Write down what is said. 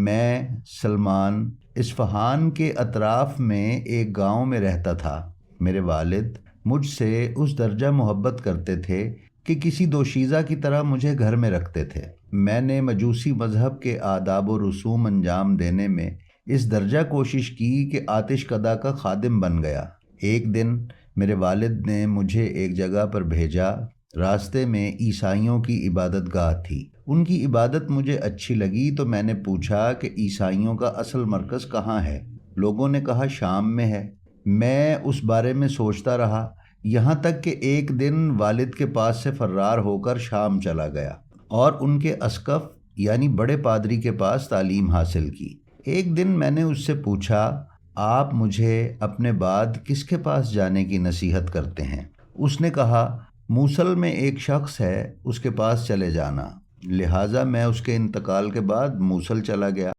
میں سلمان اصفہان کے اطراف میں ایک گاؤں میں رہتا تھا۔ میرے والد مجھ سے اس درجہ محبت کرتے تھے کہ کسی دوشیزہ کی طرح مجھے گھر میں رکھتے تھے۔ میں نے مجوسی مذہب کے آداب و رسوم انجام دینے میں اس درجہ کوشش کی کہ آتش کدہ کا خادم بن گیا۔ ایک دن میرے والد نے مجھے ایک جگہ پر بھیجا۔ راستے میں عیسائیوں کی عبادت گاہ تھی۔ ان کی عبادت مجھے اچھی لگی تو میں نے پوچھا کہ عیسائیوں کا اصل مرکز کہاں ہے؟ لوگوں نے کہا شام میں ہے۔ میں اس بارے میں سوچتا رہا، یہاں تک کہ ایک دن والد کے پاس سے فرار ہو کر شام چلا گیا اور ان کے اسقف یعنی بڑے پادری کے پاس تعلیم حاصل کی۔ ایک دن میں نے اس سے پوچھا، آپ مجھے اپنے بعد کس کے پاس جانے کی نصیحت کرتے ہیں؟ اس نے کہا، موصل میں ایک شخص ہے، اس کے پاس چلے جانا۔ لہٰذا میں اس کے انتقال کے بعد موصل چلا گیا۔